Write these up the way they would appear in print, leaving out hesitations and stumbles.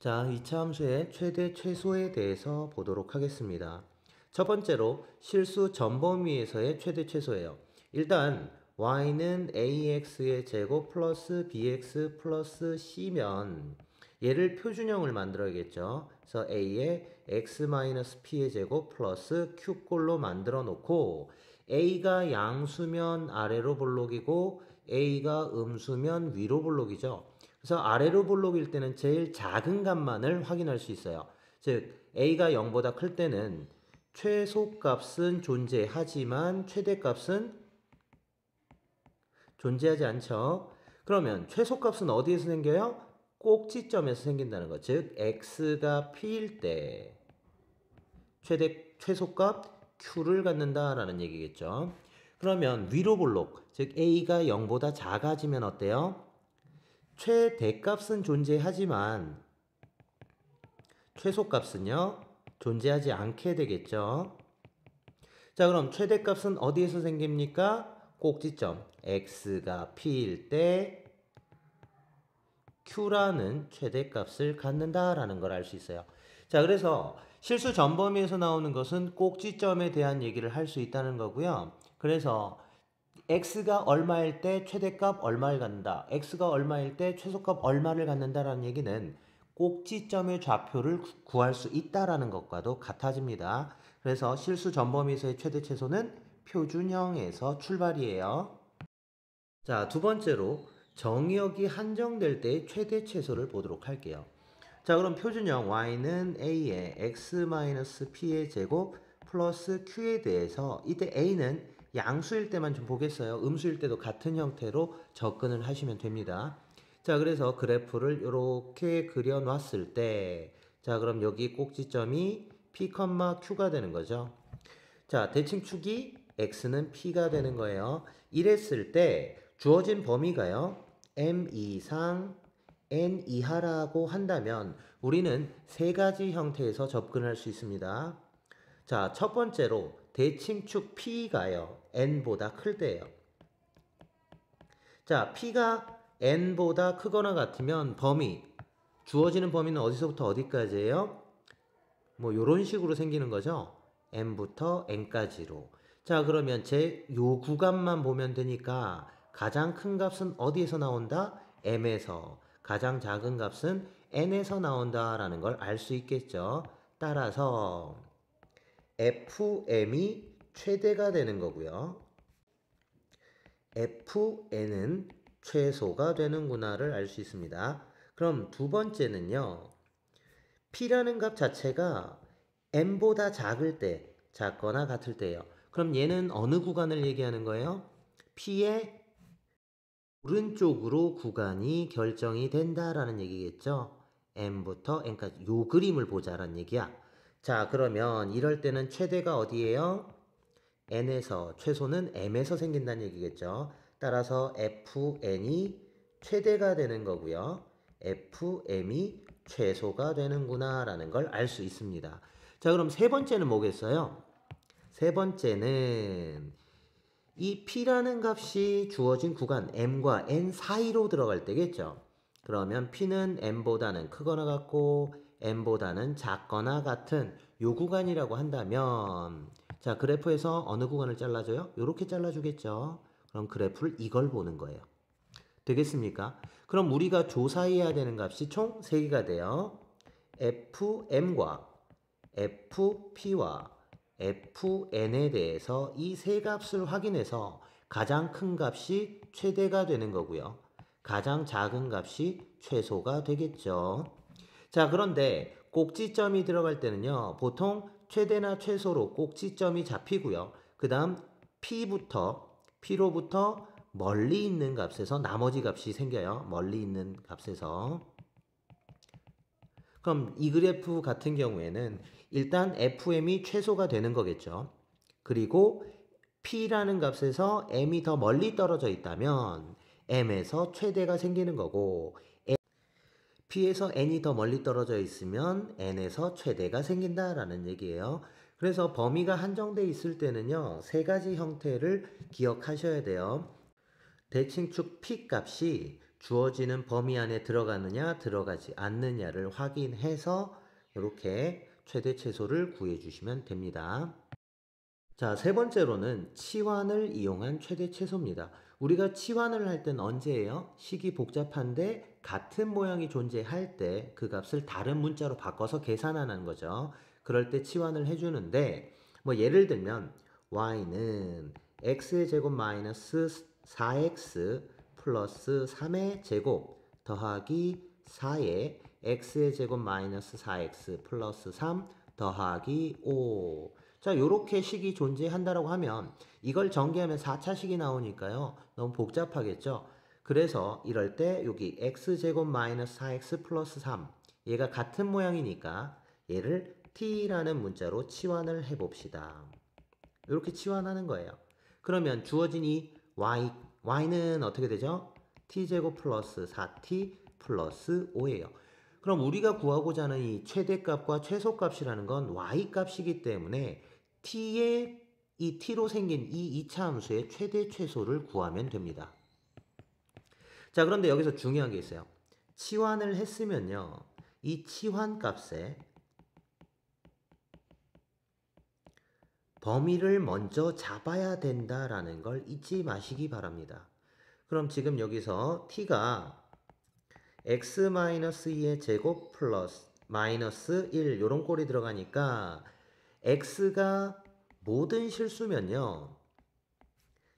자, 이차 함수의 최대 최소에 대해서 보도록 하겠습니다. 첫 번째로 실수 전범위에서의 최대 최소예요. 일단 y는 ax의 제곱 플러스 bx 플러스 c면 얘를 표준형을 만들어야겠죠. 그래서 a에 x-p의 제곱 플러스 q꼴로 만들어 놓고 a가 양수면 아래로 볼록이고 a가 음수면 위로 볼록이죠. 그래서 아래로 볼록일 때는 제일 작은 값만을 확인할 수 있어요. 즉 a가 0보다 클 때는 최소값은 존재하지만 최대값은 존재하지 않죠. 그러면 최소값은 어디에서 생겨요? 꼭지점에서 생긴다는 거. 즉 x가 p일 때 최소값 q를 갖는다라는 얘기겠죠. 그러면 위로 볼록, 즉 a가 0보다 작아지면 어때요? 최대값은 존재하지만 최소값은요 존재하지 않게 되겠죠. 자, 그럼 최대값은 어디에서 생깁니까? 꼭지점 x가 p일 때 q라는 최대값을 갖는다라는 걸 알 수 있어요. 자, 그래서 실수 전범위에서 나오는 것은 꼭지점에 대한 얘기를 할 수 있다는 거고요. 그래서 x가 얼마일 때 최대값 얼마를 갖는다, x가 얼마일 때 최소값 얼마를 갖는다라는 얘기는 꼭지점의 좌표를 구할 수 있다라는 것과도 같아집니다. 그래서 실수 전범위에서의 최대 최소는 표준형에서 출발이에요. 자, 두 번째로 정의역이 한정될 때의 최대 최소를 보도록 할게요. 자, 그럼 표준형 y는 a의 x-p의 제곱 플러스 q에 대해서 이때 a는 양수일 때만 좀 보겠어요. 음수일 때도 같은 형태로 접근을 하시면 됩니다. 자, 그래서 그래프를 이렇게 그려놨을 때, 자, 그럼 여기 꼭지점이 p, q가 되는 거죠. 자, 대칭축이 x는 p가 되는 거예요. 이랬을 때 주어진 범위가요 m 이상 n 이하라고 한다면 우리는 세 가지 형태에서 접근할 수 있습니다. 자, 첫 번째로 대칭축 p가요 n보다 클 때예요. 자, p가 n보다 크거나 같으면 주어지는 범위는 어디서부터 어디까지예요? 뭐 이런 식으로 생기는 거죠. m부터 n까지로. 자, 그러면 요 구간만 보면 되니까 가장 큰 값은 어디에서 나온다? m에서. 가장 작은 값은 n에서 나온다라는 걸 알 수 있겠죠. 따라서 fm이 최대가 되는 거고요. fn은 최소가 되는구나를 알 수 있습니다. 그럼 두 번째는요. p라는 값 자체가 m보다 작을 때, 작거나 같을 때예요. 그럼 얘는 어느 구간을 얘기하는 거예요? p의 오른쪽으로 구간이 결정이 된다라는 얘기겠죠. m부터 n까지 요 그림을 보자라는 얘기야. 자, 그러면 이럴 때는 최대가 어디예요? n에서, 최소는 m에서 생긴다는 얘기겠죠. 따라서 fn이 최대가 되는 거고요. fm이 최소가 되는구나 라는 걸 알 수 있습니다. 자, 그럼 세 번째는 뭐겠어요? 세 번째는 이 p라는 값이 주어진 구간 m과 n 사이로 들어갈 때겠죠. 그러면 p는 m보다는 크거나 같고 m보다는 작거나 같은 요 구간이라고 한다면, 자, 그래프에서 어느 구간을 잘라줘요? 요렇게 잘라주겠죠. 그럼 그래프를 이걸 보는 거예요. 되겠습니까? 그럼 우리가 조사해야 되는 값이 총 3개가 돼요. fm과 fp와 fn에 대해서 이 세 값을 확인해서 가장 큰 값이 최대가 되는 거고요. 가장 작은 값이 최소가 되겠죠. 자, 그런데 꼭지점이 들어갈 때는요. 보통 최대나 최소로 꼭지점이 잡히고요. 그 다음 P로부터 멀리 있는 값에서 나머지 값이 생겨요. 멀리 있는 값에서. 그럼 이 그래프 같은 경우에는 일단 fm이 최소가 되는 거겠죠. 그리고 P라는 값에서 m이 더 멀리 떨어져 있다면 m에서 최대가 생기는 거고, P에서 n이 더 멀리 떨어져 있으면 n에서 최대가 생긴다라는 얘기예요. 그래서 범위가 한정돼 있을 때는요, 세 가지 형태를 기억하셔야 돼요. 대칭축 P 값이 주어지는 범위 안에 들어가느냐 들어가지 않느냐를 확인해서 이렇게 최대 최소를 구해 주시면 됩니다. 자, 세 번째로는 치환을 이용한 최대 최소입니다. 우리가 치환을 할 땐 언제예요? 식이 복잡한데 같은 모양이 존재할 때 그 값을 다른 문자로 바꿔서 계산하는 거죠. 그럴 때 치환을 해주는데 뭐 예를 들면 y는 x의 제곱 마이너스 4x 플러스 3의 제곱 더하기 4의 x의 제곱 마이너스 4x 플러스 3 더하기 5. 자, 요렇게 식이 존재한다라고 하면 이걸 전개하면 4차식이 나오니까요. 너무 복잡하겠죠? 그래서 이럴 때 여기 x제곱 마이너스 4x 플러스 3 얘가 같은 모양이니까 얘를 t라는 문자로 치환을 해봅시다. 이렇게 치환하는 거예요. 그러면 주어진 이 y는 어떻게 되죠? t제곱 플러스 4t 플러스 5예요. 그럼 우리가 구하고자 하는 이 최대값과 최소값이라는 건 y값이기 때문에 t의 이 t로 생긴 이 2차 함수의 최대 최소를 구하면 됩니다. 자, 그런데 여기서 중요한 게 있어요. 치환을 했으면요. 이 치환값에 범위를 먼저 잡아야 된다라는 걸 잊지 마시기 바랍니다. 그럼 지금 여기서 t가 x-2의 제곱 플러스 마이너스 1 요런 꼴이 들어가니까 x가 모든 실수면요.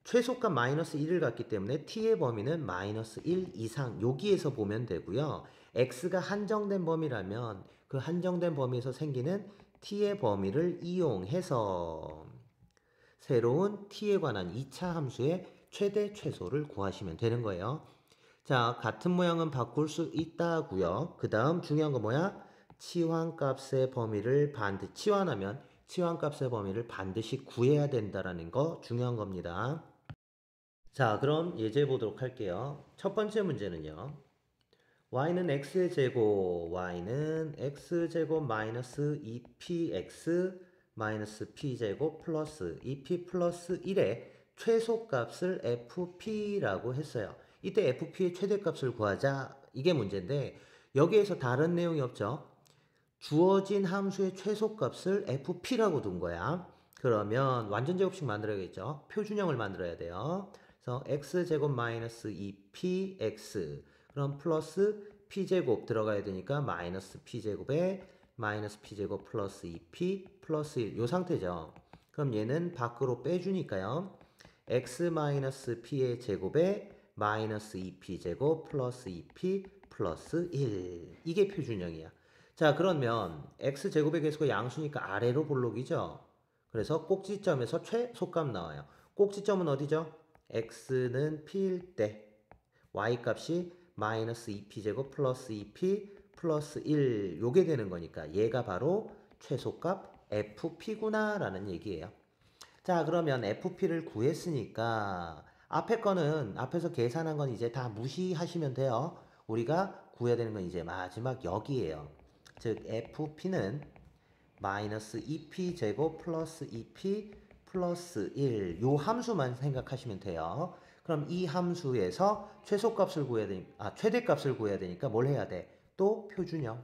최소값 마이너스 1을 갖기 때문에 t의 범위는 마이너스 1 이상 여기에서 보면 되고요. x가 한정된 범위라면 그 한정된 범위에서 생기는 t의 범위를 이용해서 새로운 t에 관한 2차 함수의 최대 최소를 구하시면 되는 거예요. 자, 같은 모양은 바꿀 수 있다고요. 그 다음 중요한 거 뭐야? 치환값의 범위를 치환하면 치환값의 범위를 반드시 구해야 된다라는 거 중요한 겁니다. 자, 그럼 예제 보도록 할게요. 첫 번째 문제는요. y는 x의 제곱, y는 x제곱 마이너스 2px 마이너스 p제곱 플러스 2p 플러스 1의 최소값을 fp라고 했어요. 이때 fp의 최대값을 구하자. 이게 문제인데 여기에서 다른 내용이 없죠. 주어진 함수의 최소값을 fp라고 둔 거야. 그러면 완전 제곱식 만들어야겠죠. 표준형을 만들어야 돼요. 그래서 x제곱 마이너스 2px 그럼 플러스 p제곱 들어가야 되니까 마이너스 p제곱에 마이너스 p제곱 플러스 2p 플러스 1 요 상태죠. 그럼 얘는 밖으로 빼주니까요. x 마이너스 p의 제곱에 마이너스 2p제곱 플러스 2p 플러스 1 이게 표준형이야. 자, 그러면 x제곱의 개수가 양수니까 아래로 볼록이죠. 그래서 꼭지점에서 최소값 나와요. 꼭지점은 어디죠? x는 p일 때 y값이 마이너스 2p제곱 플러스 2p 플러스 1 요게 되는 거니까 얘가 바로 최소값 fp구나 라는 얘기예요. 자, 그러면 fp를 구했으니까 앞에 거는 앞에서 계산한 건 이제 다 무시하시면 돼요. 우리가 구해야 되는 건 이제 마지막 여기예요. 즉 fp는 마이너스 2p제곱 플러스 2p 플러스 1 요 함수만 생각하시면 돼요. 그럼 이 함수에서 최소값을 구해야 되니까 최대값을 구해야 되니까 뭘 해야 돼? 또 표준형.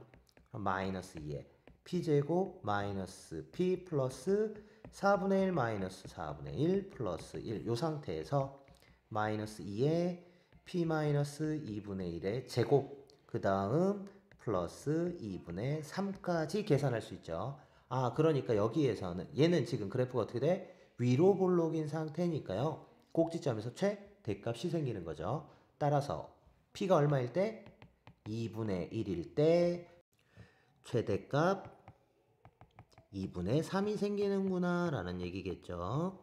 마이너스 2에 p제곱 마이너스 p 플러스 4분의 1 마이너스 4분의 1 플러스 1 요 상태에서 마이너스 2에 p 마이너스 2분의 1의 제곱 그 다음 플러스 2분의 3까지 계산할 수 있죠. 아, 그러니까 여기에서는 얘는 지금 그래프가 어떻게 돼? 위로 볼록인 상태니까요. 꼭지점에서 최대값이 생기는 거죠. 따라서 p가 얼마일 때? 2분의 1일 때 최대값 2분의 3이 생기는구나 라는 얘기겠죠.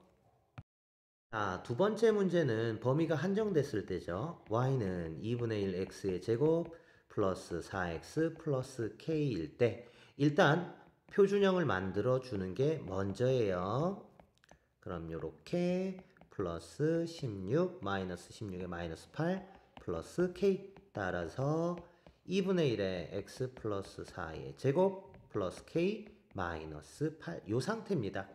자, 두 번째 문제는 범위가 한정됐을 때죠. y는 2분의 1 x의 제곱 플러스 4x 플러스 k일 때 일단 표준형을 만들어 주는 게 먼저예요. 그럼 요렇게 플러스 16 마이너스 16에 마이너스 8 플러스 k 따라서 2분의 1의 x 플러스 4의 제곱 플러스 k 마이너스 8 요 상태입니다.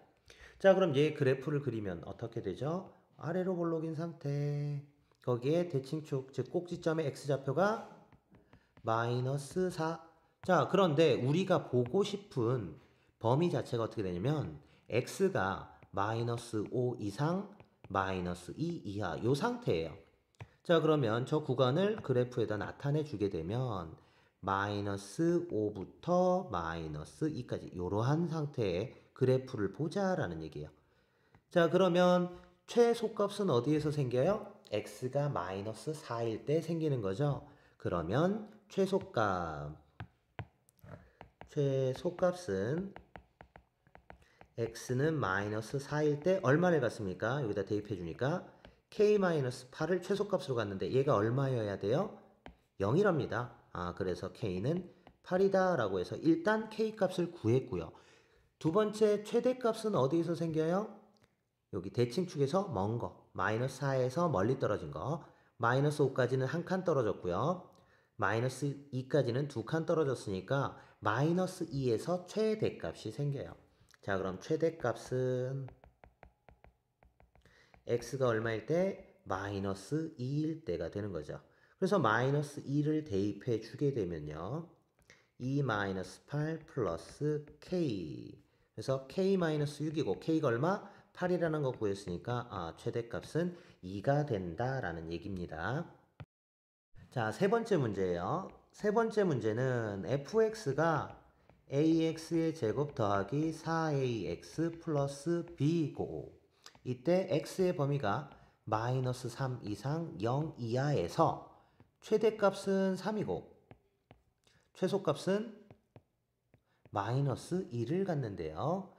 자, 그럼 얘 그래프를 그리면 어떻게 되죠? 아래로 볼록인 상태. 거기에 대칭축, 즉 꼭지점의 x좌표가 마이너스 4. 자, 그런데 우리가 보고 싶은 범위 자체가 어떻게 되냐면 x가 마이너스 5 이상, 마이너스 2 이하 요 상태예요. 자, 그러면 저 구간을 그래프에다 나타내 주게 되면 마이너스 5부터 마이너스 2까지 이러한 상태의 그래프를 보자라는 얘기예요. 자, 그러면 최소값은 어디에서 생겨요? x가 마이너스 4일 때 생기는 거죠. 그러면 최소값은 x는 마이너스 4일 때 얼마를 갔습니까? 여기다 대입해 주니까 k-8을 최소값으로 갔는데 얘가 얼마여야 돼요? 0이랍니다. 그래서 k는 8이다 라고 해서 일단 k값을 구했고요. 두 번째 최대값은 어디에서 생겨요? 여기 대칭축에서 먼 거, 마이너스 4에서 멀리 떨어진 거, 마이너스 5까지는 한 칸 떨어졌고요. 마이너스 2까지는 두 칸 떨어졌으니까 마이너스 2에서 최대값이 생겨요. 자, 그럼 최대값은 x가 얼마일 때? 마이너스 2일 때가 되는 거죠. 그래서 마이너스 2를 대입해 주게 되면요. 2 마이너스 8 플러스 k. 그래서 k 마이너스 6이고 k가 얼마? 8이라는 거 구했으니까 최대값은 2가 된다라는 얘기입니다. 자, 세 번째 문제예요. 세 번째 문제는 fx가 ax의 제곱 더하기 4ax 플러스 b고 이때 x의 범위가 마이너스 3 이상 0 이하에서 최대값은 3이고 최소값은 마이너스 2를 갖는데요.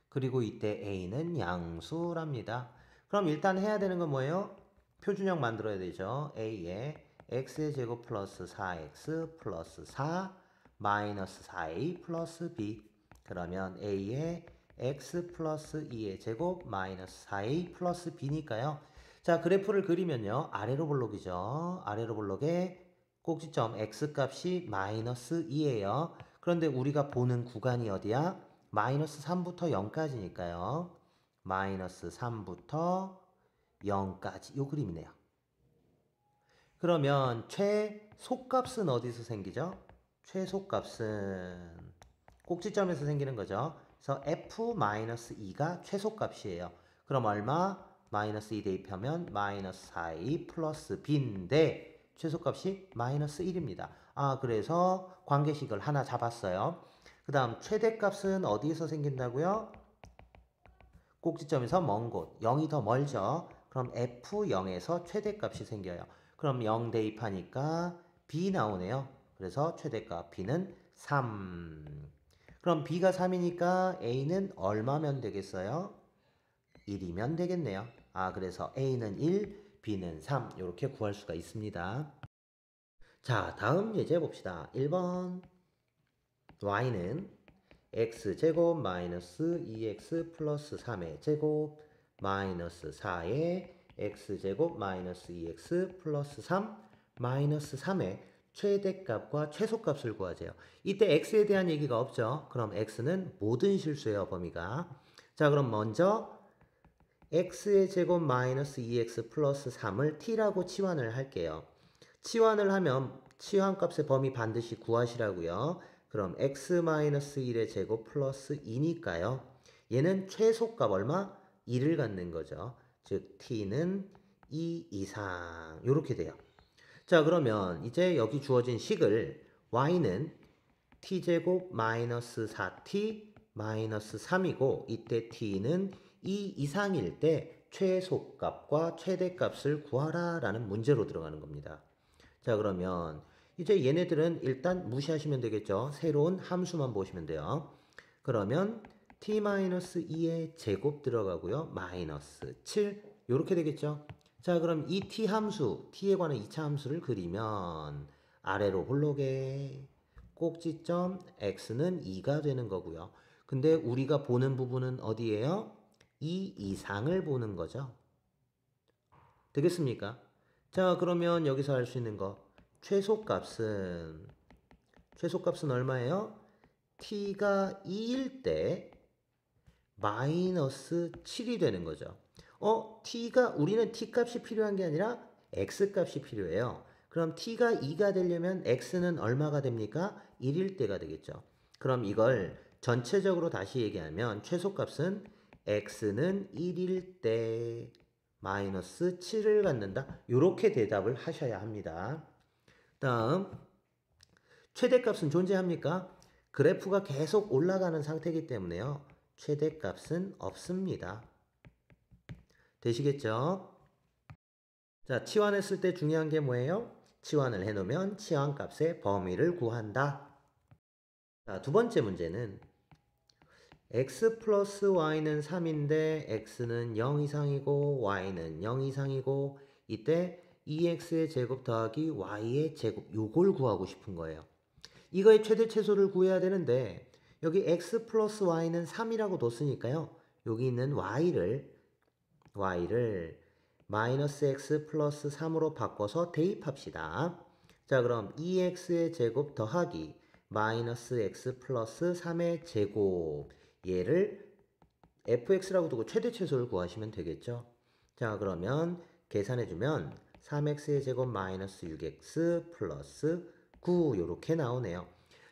그리고 이때 a는 양수랍니다. 그럼 일단 해야 되는 건 뭐예요? 표준형 만들어야 되죠. a에 x의 제곱 플러스 4x 플러스 4 마이너스 4a 플러스 b. 그러면 a에 x 플러스 2의 제곱 마이너스 4a 플러스 b니까요. 자, 그래프를 그리면요. 아래로 볼록이죠. 아래로 볼록에 꼭지점 x값이 마이너스 2예요. 그런데 우리가 보는 구간이 어디야? 마이너스 3부터 0까지니까요. 마이너스 3부터 0까지 요 그림이네요. 그러면 최소값은 어디서 생기죠? 최소값은 꼭지점에서 생기는 거죠. 그래서 f-2가 최소값이에요. 그럼 얼마? 마이너스 2 대입하면 마이너스 4a 플러스 b인데 최소값이 마이너스 1입니다. 그래서 관계식을 하나 잡았어요. 그 다음 최대값은 어디에서 생긴다고요? 꼭지점에서 먼 곳, 0이 더 멀죠. 그럼 f0에서 최대값이 생겨요. 그럼 0 대입하니까 b 나오네요. 그래서 최대값 b는 3. 그럼 b가 3이니까 a는 얼마면 되겠어요? 1이면 되겠네요. 그래서 a는 1, b는 3 이렇게 구할 수가 있습니다. 자, 다음 예제 봅시다. 1번 y는 x제곱 마이너스 2x 플러스 3의 제곱 마이너스 4의 x제곱 마이너스 2x 플러스 3 마이너스 3의 최대값과 최소값을 구하세요. 이때 x에 대한 얘기가 없죠. 그럼 x는 모든 실수예요, 범위가. 자, 그럼 먼저 x의 제곱 마이너스 2x 플러스 3을 t라고 치환을 할게요. 치환을 하면 치환값의 범위 반드시 구하시라고요. 그럼 x-1의 제곱 플러스 2니까요. 얘는 최소값 얼마? 2를 갖는 거죠. 즉 t는 2 이상 이렇게 돼요. 자, 그러면 이제 여기 주어진 식을 y는 t제곱 마이너스 4t 마이너스 3이고 이때 t는 2 이상일 때 최소값과 최대값을 구하라 라는 문제로 들어가는 겁니다. 자, 그러면 이제 얘네들은 일단 무시하시면 되겠죠. 새로운 함수만 보시면 돼요. 그러면 t-2의 제곱 들어가고요. 마이너스 7 이렇게 되겠죠. 자, 그럼 이 t 함수, t에 관한 2차 함수를 그리면 아래로 볼록에 꼭지점 x는 2가 되는 거고요. 근데 우리가 보는 부분은 어디예요? 2 이상을 보는 거죠. 되겠습니까? 자, 그러면 여기서 알 수 있는 거 최소값은 얼마예요? t가 2일 때 마이너스 7이 되는 거죠. 우리는 t 값이 필요한 게 아니라 x값이 필요해요. 그럼 t가 2가 되려면 x는 얼마가 됩니까? 1일 때가 되겠죠. 그럼 이걸 전체적으로 다시 얘기하면 최소값은 x는 1일 때 마이너스 7을 갖는다. 이렇게 대답을 하셔야 합니다. 다음 최대값은 존재합니까? 그래프가 계속 올라가는 상태이기 때문에요. 최대값은 없습니다. 되시겠죠? 자, 치환했을 때 중요한 게 뭐예요? 치환을 해놓으면 치환값의 범위를 구한다. 자, 두 번째 문제는 x 플러스 y는 3인데 x는 0 이상이고 y는 0 이상이고 이때 2x의 제곱 더하기 y의 제곱 요걸 구하고 싶은 거예요. 이거의 최대 최소를 구해야 되는데 여기 x 플러스 y는 3이라고 뒀으니까요. 여기 있는 y를 마이너스 x 플러스 3으로 바꿔서 대입합시다. 자, 그럼 2x의 제곱 더하기 마이너스 x 플러스 3의 제곱 얘를 fx라고 두고 최대 최소를 구하시면 되겠죠. 자, 그러면 계산해주면 3x의 제곱 마이너스 6x 플러스 9 이렇게 나오네요.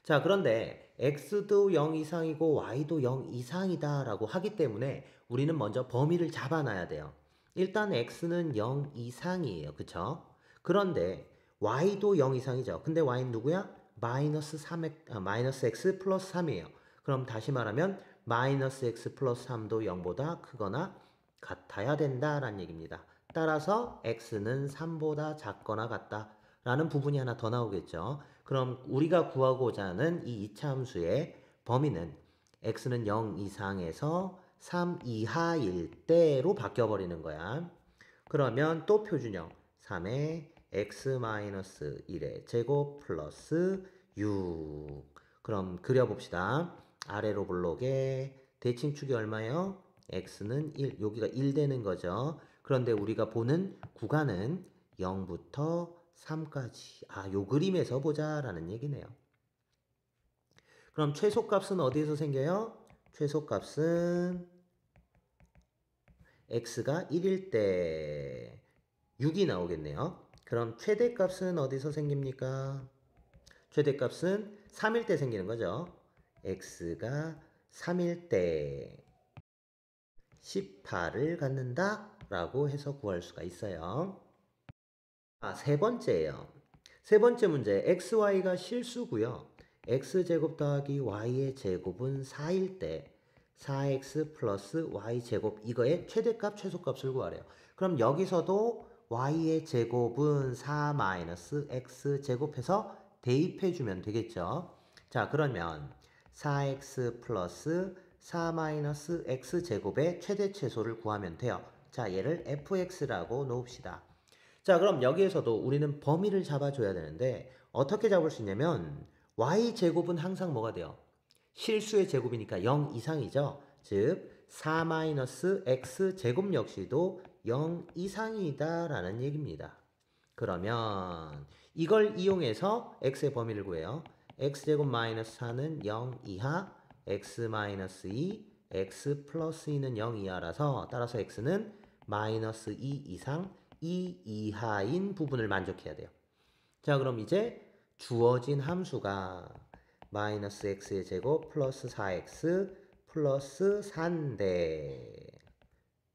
자, 그런데 x도 0 이상이고 y도 0 이상이다 라고 하기 때문에 우리는 먼저 범위를 잡아놔야 돼요. 일단 x는 0 이상이에요. 그쵸? 그런데 y도 0 이상이죠. 근데 y는 누구야? 마이너스 x 플러스 3이에요. 그럼 다시 말하면 마이너스 x 플러스 3도 0보다 크거나 같아야 된다라는 얘기입니다. 따라서 x는 3보다 작거나 같다 라는 부분이 하나 더 나오겠죠. 그럼 우리가 구하고자 하는 이 이차함수의 범위는 x는 0 이상에서 3 이하일 때로 바뀌어버리는 거야. 그러면 또 표준형 3의 x-1의 제곱 플러스 6. 그럼 그려봅시다. 아래로 블록에 대칭축이 얼마예요? x는 1, 여기가 1 되는 거죠. 그런데 우리가 보는 구간은 0부터 3까지. 요 그림에서 보자라는 얘기네요. 그럼 최소값은 어디에서 생겨요? 최소값은 x가 1일 때 6이 나오겠네요. 그럼 최대값은 어디서 생깁니까? 최대값은 3일 때 생기는 거죠. x가 3일 때 18을 갖는다 라고 해서 구할 수가 있어요. 세 번째예요. 세 번째 문제 xy가 실수고요. x제곱 더하기 y의 제곱은 4일 때 4x 플러스 y제곱 이거의 최대값 최소값을 구하래요. 그럼 여기서도 y의 제곱은 4 마이너스 x제곱해서 대입해주면 되겠죠. 자, 그러면 4x 플러스 4 마이너스 x제곱의 최대 최소를 구하면 돼요. 자, 얘를 fx라고 놓읍시다. 자, 그럼 여기에서도 우리는 범위를 잡아줘야 되는데 어떻게 잡을 수 있냐면 y제곱은 항상 뭐가 돼요? 실수의 제곱이니까 0 이상이죠. 즉 4-x제곱 역시도 0 이상이다 라는 얘기입니다. 그러면 이걸 이용해서 x의 범위를 구해요. x제곱 마이너스 4는 0 이하, x 마이너스 2, x 플러스 2는 0 이하라서 따라서 x는 마이너스 2 이상 2 이하인 부분을 만족해야 돼요. 자, 그럼 이제 주어진 함수가 마이너스 x의 제곱 플러스 4x 플러스 4인데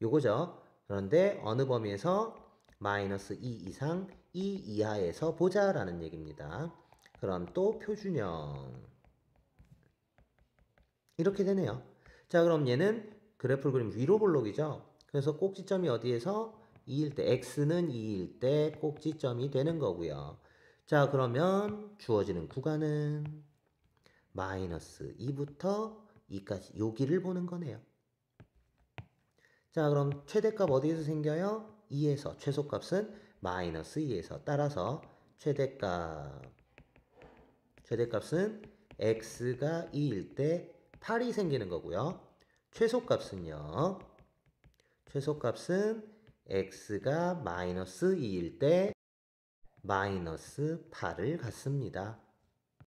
요거죠. 그런데 어느 범위에서 마이너스 2 이상 2 이하에서 보자라는 얘기입니다. 그럼 또 표준형 이렇게 되네요. 자, 그럼 얘는 그래프를 그리면 위로 볼록이죠. 그래서 꼭지점이 어디에서 2일 때 x는 2일 때 꼭지점이 되는 거고요. 자, 그러면 주어지는 구간은 마이너스 2부터 2까지 여기를 보는 거네요. 자, 그럼 최대값 어디에서 생겨요? 2에서. 최소값은 마이너스 2에서. 따라서 최대값은 x가 2일 때 8이 생기는 거고요. 최소값은요. 최소값은 x가 마이너스 2일 때 마이너스 8을 갖습니다.